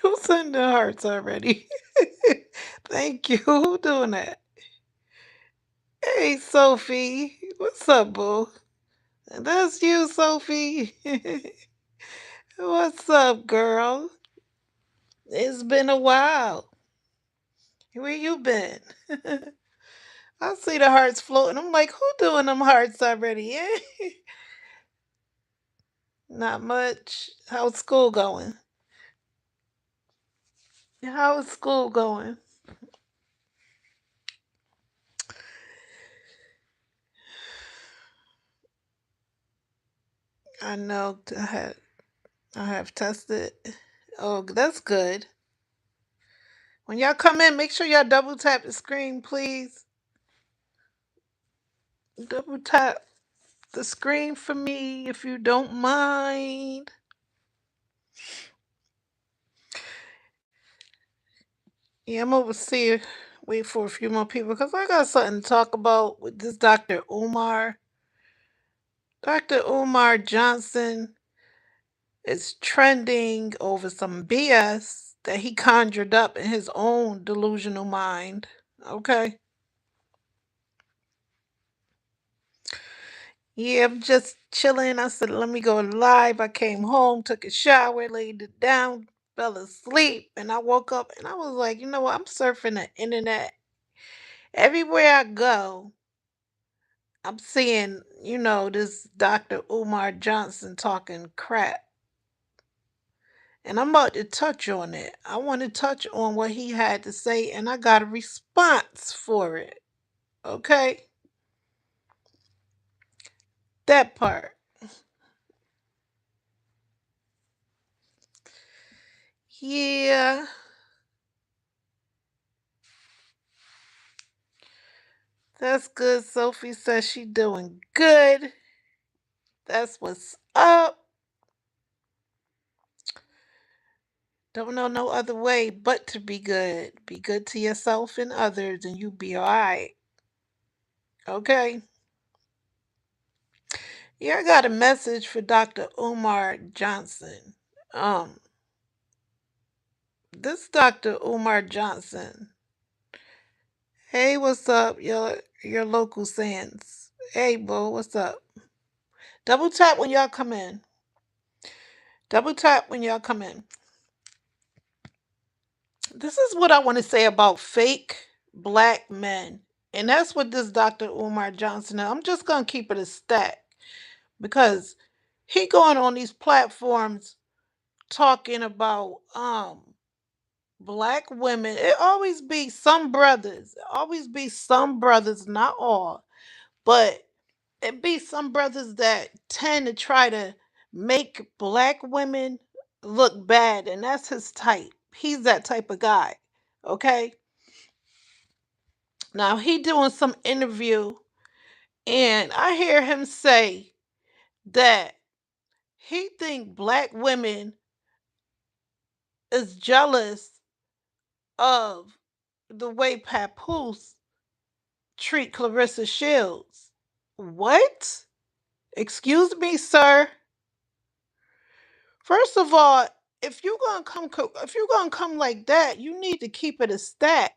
Who sent the hearts already? Thank you. Who doing that? Hey, Sophie. What's up, boo? That's you, Sophie. What's up, girl? It's been a while. Where you been? I see the hearts floating. I'm like, who doing them hearts already? Yeah. Not much. How's school going? How is school going? I know I have tested. Oh, that's good. When y'all come in, make sure y'all double tap the screen, please. Double tap the screen for me if you don't mind. Yeah, I'm over see. Wait for a few more people because I got something to talk about with this Dr. Umar. Dr. Umar Johnson is trending over some BS that he conjured up in his own delusional mind. Okay. Yeah, I'm just chilling. I said, let me go live. I came home, took a shower, laid it down, fell asleep, and I woke up and I was like, you know what? I'm surfing the internet. Everywhere I go, I'm seeing, this Dr. Umar Johnson talking crap. And I'm about to touch on it. I want to touch on what he had to say, and I got a response for it. Okay? That part. Yeah, that's good. Sophie says she doing good. That's what's up. Don't know no other way but to be good. Be good to yourself and others, and you be alright. Okay? Yeah, I got a message for Dr. Umar Johnson. Um, this Dr. Umar Johnson. Hey, what's up, your local Sands? Hey, bro, what's up? Double tap when y'all come in. Double tap when y'all come in. This is what I want to say about fake black men. And that's what this Dr. Umar Johnson is. I'm just gonna keep it a stack because he going on these platforms talking about black women. It always be some brothers. It always be some brothers, not all, but it be some brothers that tend to try to make black women look bad, and that's his type. He's that type of guy. Okay. Now he doing some interview, and I hear him say that he think black women is jealous of the way Papoose treat Clarissa Shields. What? Excuse me, sir. First of all, if you're gonna come like that, you need to keep it a stack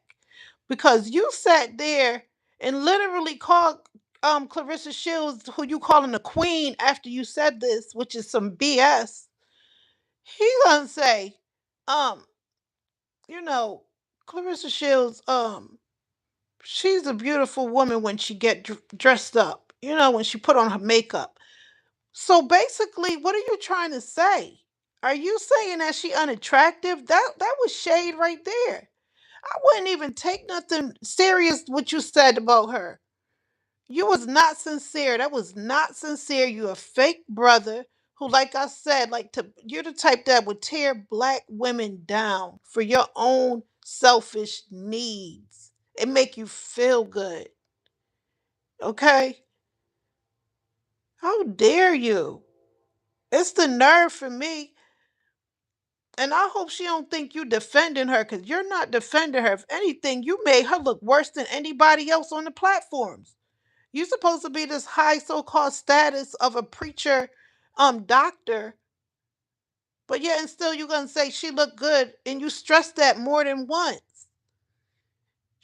because you sat there and literally called Clarissa Shields, who you calling a queen, after you said this, which is some BS. He gonna say, um, you know, Clarissa Shields, she's a beautiful woman when she get dressed up. When she put on her makeup. So basically, what are you trying to say? Are you saying that she unattractive? That was shade right there. I wouldn't even take nothing serious what you said about her. You was not sincere. That was not sincere. You a fake brother who, like I said, you're the type that would tear black women down for your own selfish needs. It make you feel good. Okay? How dare you? It's the nerve for me. And I hope she don't think you defending her because you're not defending her. If anything, you made her look worse than anybody else on the platforms. You supposed to be this high so-called status of a preacher doctor, But yet and still you're gonna say she looked good and you stress that more than once.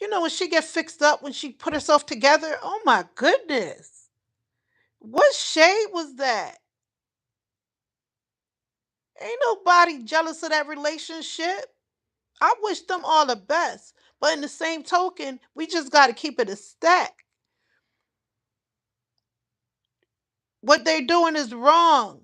You know when she get fixed up when she put herself together, oh my goodness. What shade was that? Ain't nobody jealous of that relationship. I wish them all the best. But in the same token, we just gotta keep it a stack. What they're doing is wrong.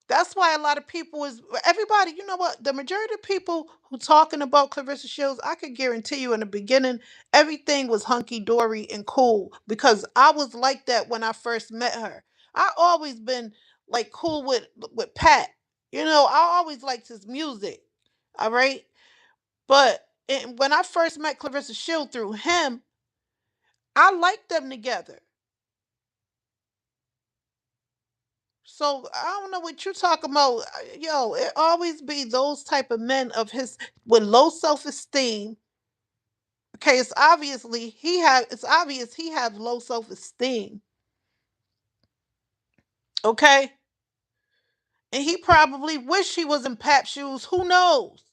That's why a lot of people is everybody, you know what? The majority of people who talking about Clarissa Shields, I could guarantee you in the beginning, everything was hunky dory and cool because I was like that when I first met her. I always been like cool with Pat. You know, I always liked his music. All right. But when I first met Clarissa Shields through him, I liked them together. So I don't know what you talking about. Yo, it always be those type of men of his with low self esteem. Okay, it's obvious he have low self esteem. Okay, and he probably wish he was in Pap shoes. Who knows?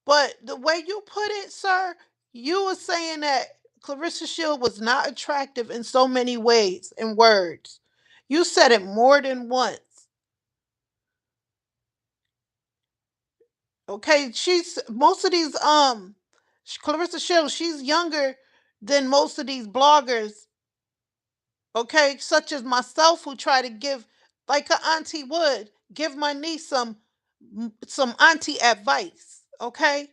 But the way you put it, sir, you were saying that Clarissa Shield was not attractive in so many ways and words. You said it more than once. Okay, she's most of these Clarissa Shields, she's younger than most of these bloggers, okay, such as myself who try to give like a auntie would give my niece some auntie advice, okay?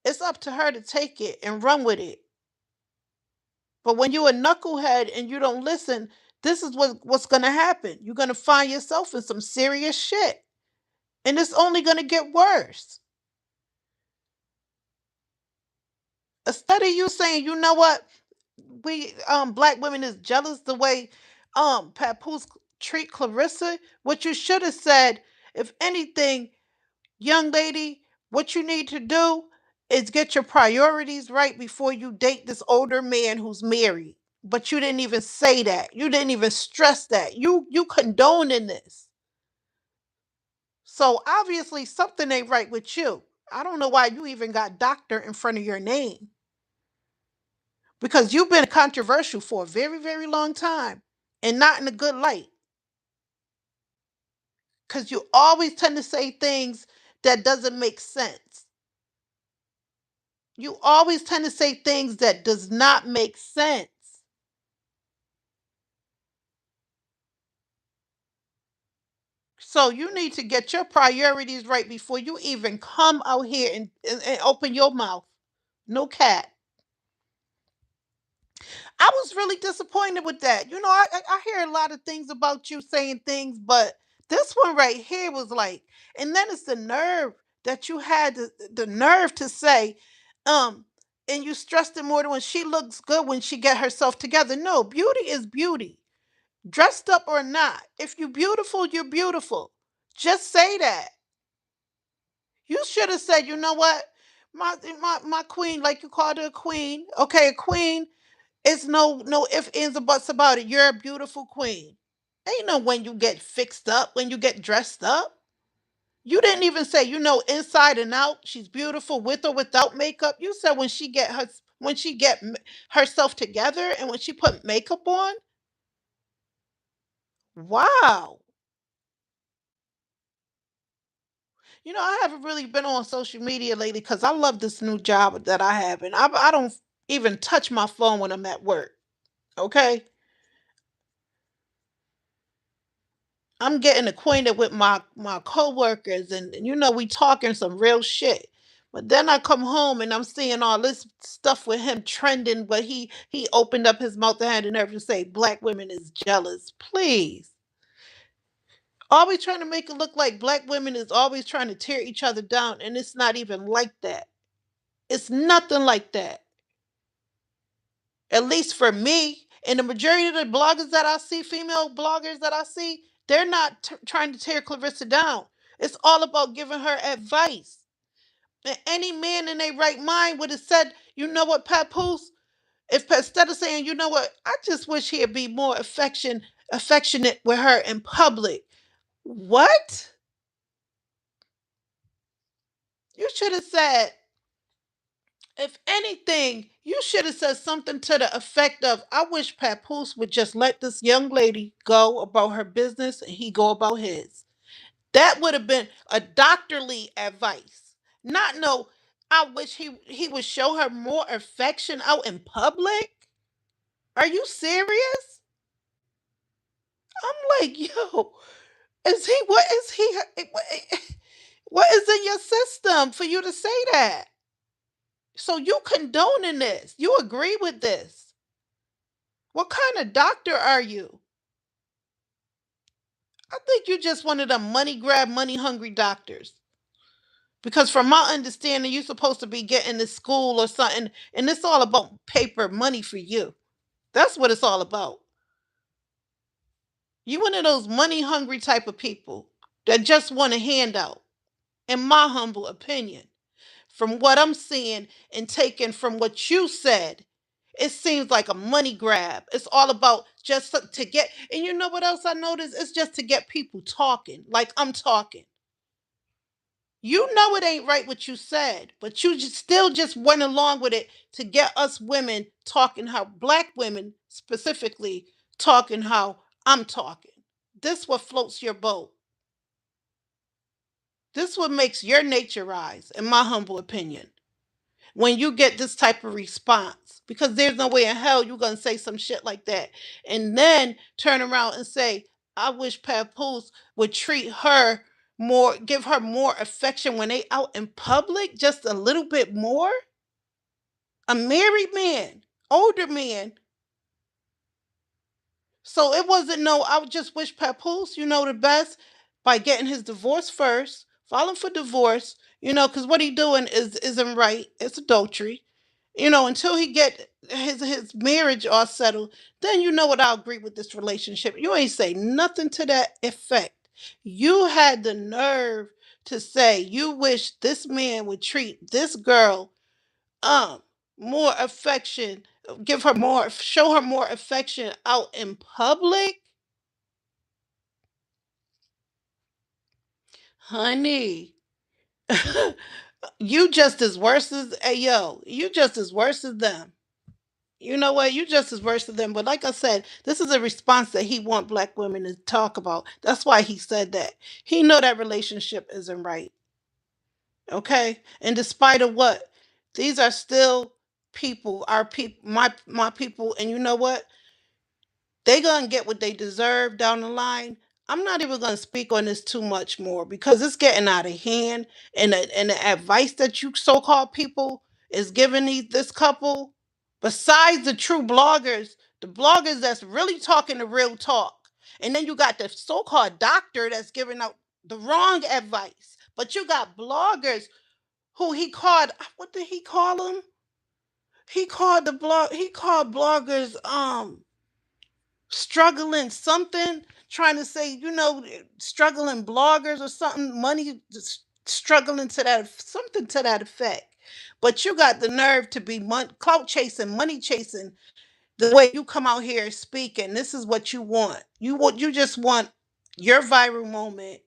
It's up to her to take it and run with it. But when you're a knucklehead and you don't listen, this is what's going to happen. You're going to find yourself in some serious shit. And it's only going to get worse. Instead of you saying, you know what, we black women is jealous the way Papoose treat Clarissa. What you should have said, if anything, young lady, what you need to do is get your priorities right before you date this older man who's married. But you didn't even say that. You didn't even stress that. You condoning this. So obviously something ain't right with you. I don't know why you even got doctor in front of your name. Because you've been controversial for a very, very long time and not in a good light. Because you always tend to say things that doesn't make sense. You always tend to say things that does not make sense. So you need to get your priorities right before you even come out here and open your mouth. No cat. I was really disappointed with that. You know, I hear a lot of things about you saying things, but this one right here was like, and then it's the nerve that you had the nerve to say, um, and you stressed it more than when she looks good when she get herself together. No, beauty is beauty, dressed up or not. If you beautiful, you're beautiful. Just say that. You should have said, you know what, my queen, like you called her a queen. Okay, a queen. It's no ifs, ands, or buts about it. You're a beautiful queen. Ain't no when you get fixed up, when you get dressed up. You didn't even say, you know, inside and out, she's beautiful with or without makeup. You said when she get herself together and when she put makeup on. Wow. You know, I haven't really been on social media lately because I love this new job that I have, and I don't even touch my phone when I'm at work. Okay, I'm getting acquainted with my coworkers, and you know we talking some real shit. But then I come home and I'm seeing all this stuff with him trending. But he opened up his mouth and had the nerve to say black women is jealous. Please, always trying to make it look like black women is always trying to tear each other down, and it's not even like that. It's nothing like that. At least for me, and the majority of the bloggers that I see, female bloggers that I see, they're not trying to tear Clarissa down. It's all about giving her advice. And any man in their right mind would have said, you know what, Papoose? If instead of saying, you know what, I just wish he'd be more affectionate with her in public. What? You should have said, if anything, you should have said something to the effect of, I wish Papoose would just let this young lady go about her business and he go about his. That would have been a doctorly advice. Not no, I wish he would show her more affection out in public. Are you serious? I'm like, yo, is he what is he what is in your system for you to say that? So you condoning this. You agree with this. What kind of doctor are you? I think you're just one of them money grab, money hungry doctors. Because from my understanding, you're supposed to be getting to school or something, and it's all about paper money for you. That's what it's all about. You one of those money hungry type of people that just want a handout, in my humble opinion. From what I'm seeing and taking from what you said, it seems like a money grab. It's all about just to get, and you know what else I noticed? It's just to get people talking, like I'm talking. You know it ain't right what you said, but you just still just went along with it to get us women talking how black women specifically talking how I'm talking. This what floats your boat. This what makes your nature rise, in my humble opinion. When you get this type of response, because there's no way in hell you're gonna say some shit like that and then turn around and say, I wish Papoose would treat her more, give her more affection when they out in public, just a little bit more. A married man, older man. So it wasn't no, I would just wish Papoose, the best by getting his divorce first, filing for divorce, because what he doing isn't right. It's adultery. Until he get his marriage all settled, then what, I'll agree with this relationship. You ain't say nothing to that effect. You had the nerve to say you wish this man would treat this girl um more affection, give her more, show her more affection out in public. Honey, you just as worse as, hey yo, you just as worse as them. You know what? You just as worse than them. But like I said, this is a response that he want black women to talk about. That's why he said that. He know that relationship isn't right. Okay? And despite of what, these are still people, our people, my people, and you know what? They gonna get what they deserve down the line. I'm not even gonna speak on this too much more because it's getting out of hand, and the advice that you so-called people is giving this couple, besides the true bloggers, the bloggers that's really talking the real talk, and then you got the so-called doctor that's giving out the wrong advice. But you got bloggers who he called, what did he call them? He called bloggers struggling something, trying to say, struggling bloggers or something, money struggling to that, something to that effect. But you got the nerve to be clout chasing, money chasing, the way you come out here speaking. This is what you want. You just want your viral moment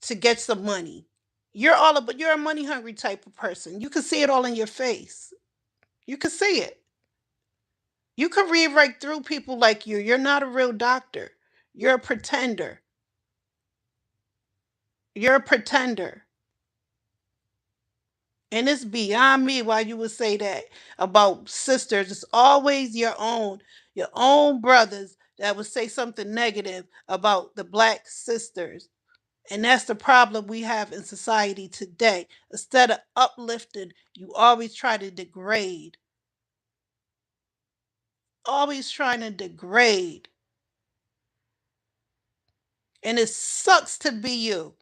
to get some money. You're a money hungry type of person. You can see it all in your face. You can see it. You can read right through people like you. You're not a real doctor. You're a pretender. You're a pretender. And it's beyond me why you would say that about sisters. It's always your own brothers that would say something negative about the black sisters. And that's the problem we have in society today. Instead of uplifting, you always try to degrade. Always trying to degrade. And it sucks to be you.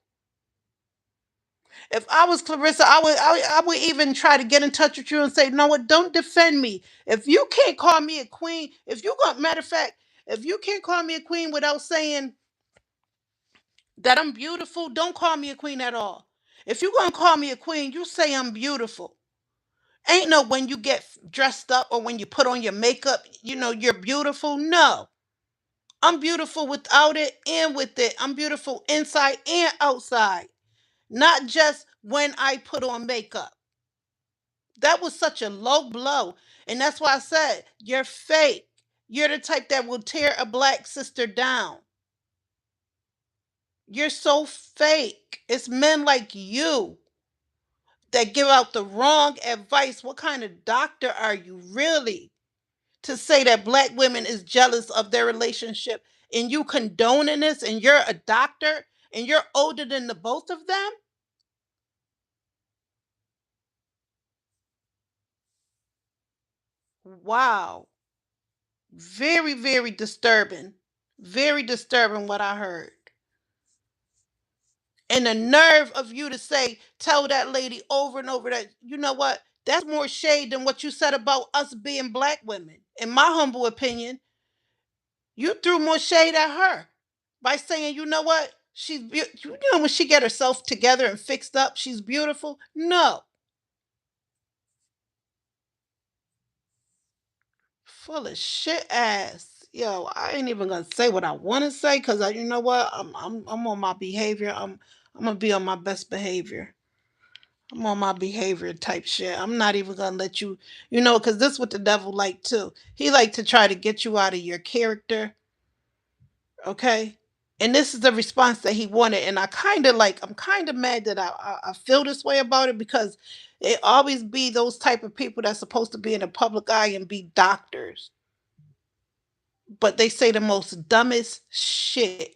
If I was Clarissa, I would even try to get in touch with you and say, no, what? Don't defend me. If you can't call me a queen, if you got matter of fact, if you can't call me a queen without saying that I'm beautiful, don't call me a queen at all. If you're gonna call me a queen, you say I'm beautiful. Ain't no when you get dressed up or when you put on your makeup, you're beautiful. No. I'm beautiful without it and with it. I'm beautiful inside and outside, not just when I put on makeup. That was such a low blow. And that's why I said, you're fake. You're the type that will tear a black sister down. You're so fake. It's men like you that give out the wrong advice. What kind of doctor are you really to say that black women is jealous of their relationship and you condoning this and you're a doctor and you're older than the both of them? Wow. Very, very disturbing. Very disturbing what I heard. And the nerve of you to say, tell that lady over and over that, you know what? That's more shade than what you said about us being black women. In my humble opinion, you threw more shade at her by saying, you know what? You know, when she get herself together and fixed up, she's beautiful. No, full of shit ass. Yo, I ain't even gonna say what I want to say because you know what? I'm on my behavior. I'm gonna be on my best behavior. I'm on my behavior type shit. I'm not even gonna let you, you know, because this is what the devil like too. He like to try to get you out of your character, okay? And this is the response that he wanted. And I'm kind of mad that I feel this way about it because it always be those type of people that's supposed to be in the public eye and be doctors, but they say the most dumbest shit.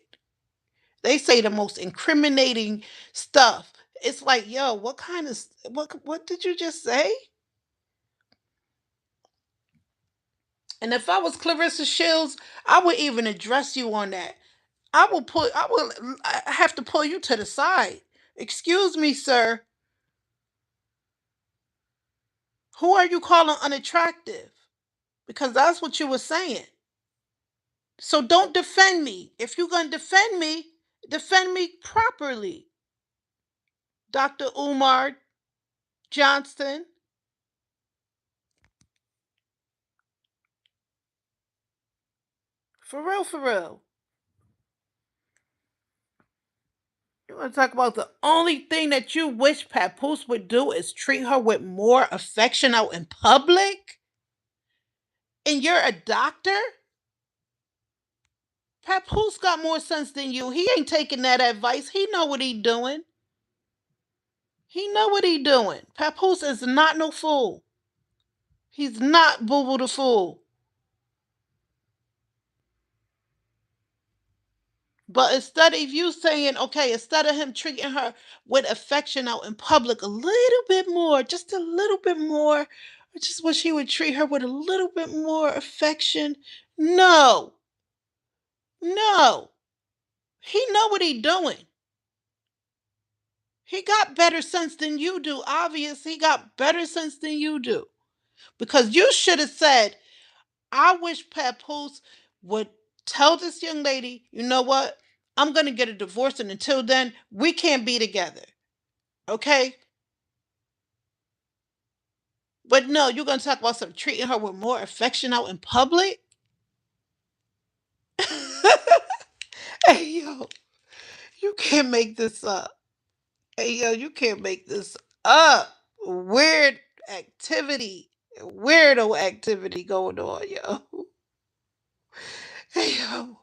They say the most incriminating stuff. It's like, yo, what kind of what did you just say? And if I was Clarissa Shields, I would even address you on that. I have to pull you to the side. Excuse me, sir. Who are you calling unattractive? Because that's what you were saying. So don't defend me. If you're going to defend me properly. Dr. Umar Johnson. For real, for real. You want to talk about the only thing that you wish Papoose would do is treat her with more affection out in public? And you're a doctor? Papoose got more sense than you. He ain't taking that advice. He know what he doing. He know what he doing. Papoose is not no fool. He's not Boo Boo the fool. But instead of you saying, okay, instead of him treating her with affection out in public a little bit more, just a little bit more, I just wish he would treat her with a little bit more affection. No, no. He know what he doing. He got better sense than you do. Obvious, he got better sense than you do. Because you should have said, I wish Papoose would tell this young lady, you know what? I'm going to get a divorce, and until then, we can't be together. Okay? But no, you're going to talk about some treating her with more affection out in public? Hey, yo, you can't make this up. Hey, yo, you can't make this up. Weird activity, weirdo activity going on, yo. Hey, yo.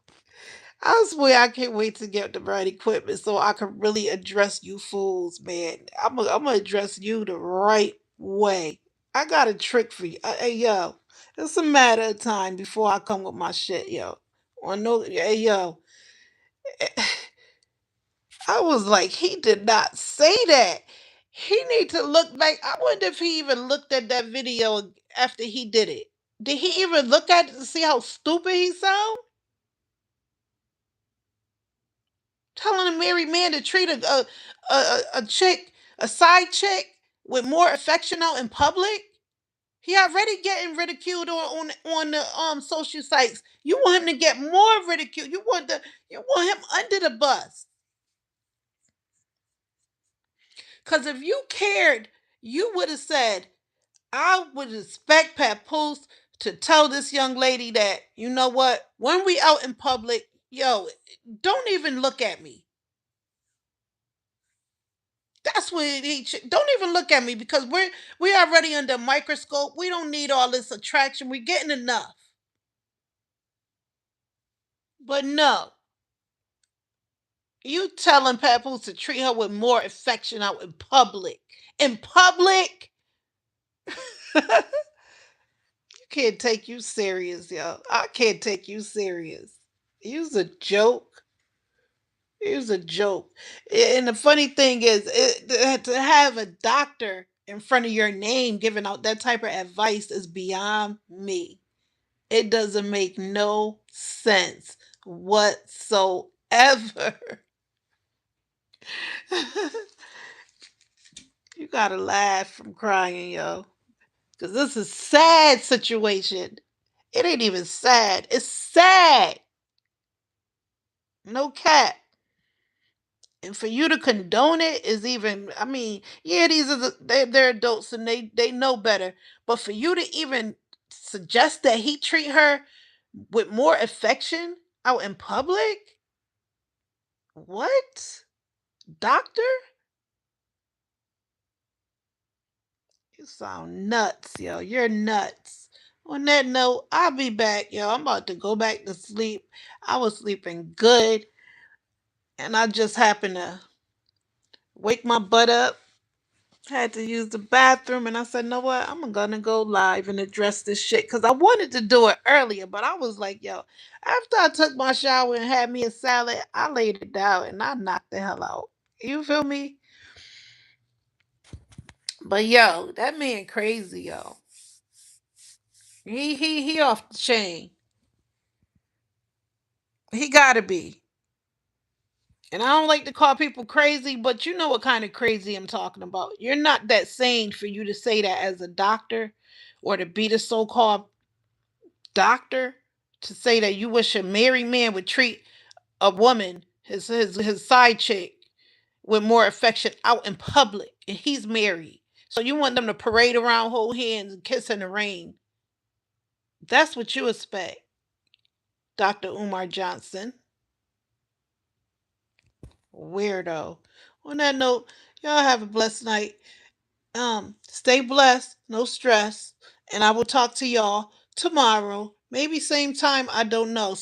I swear I can't wait to get the right equipment so I can really address you fools, man. I'm gonna address you the right way. I got a trick for you. Hey, yo, it's a matter of time before I come with my shit, yo. Or no, hey, yo. I was like, he did not say that. He need to look back. I wonder if he even looked at that video after he did it. Did he even look at it to see how stupid he sound? Telling a married man to treat a chick, a side chick, with more affection out in public. He already getting ridiculed on the social sites. You want him to get more ridicule. You want him under the bus. Cause if you cared, you would have said, I would expect Papoose to tell this young lady that, you know what, when we out in public, yo, don't even look at me. That's what don't even look at me because we already under a microscope. We don't need all this attraction. We're getting enough. But no, you telling Papoose to treat her with more affection out in public. In public? You can't take you serious, yo. I can't take you serious. You's a joke. You's a joke. And the funny thing is, to have a doctor in front of your name giving out that type of advice is beyond me. It doesn't make no sense whatsoever. You gotta laugh from crying, yo. Because this is sad situation. It ain't even sad. It's sad. No cap. And for you to condone it is even, I mean, yeah, these are they're adults and they know better. But for you to even suggest that he treat her with more affection out in public? What? Doctor? You sound nuts, yo. You're nuts. On that note, I'll be back, yo. I'm about to go back to sleep. I was sleeping good, and I just happened to wake my butt up. Had to use the bathroom, and I said, "No what? I'm gonna go live and address this shit." Cause I wanted to do it earlier, but I was like, "Yo." After I took my shower and had me a salad, I laid it down and I knocked the hell out. You feel me? But yo, that man crazy, yo. He off the chain. He gotta be. And I don't like to call people crazy, but you know what kind of crazy I'm talking about. You're not that sane for you to say that as a doctor or to be the so called doctor to say that you wish a married man would treat a woman, his side chick, with more affection out in public. And he's married. So you want them to parade around, hold hands, and kiss in the rain. That's what you expect, Dr. Umar Johnson. Weirdo. On that note, y'all have a blessed night. Stay blessed, no stress, and I will talk to y'all tomorrow, maybe same time, I don't know.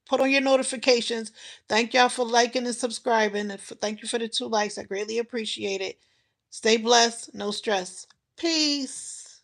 Put on your notifications. Thank y'all for liking and subscribing, and thank you for the 2 likes. I greatly appreciate it. Stay blessed, no stress. Peace.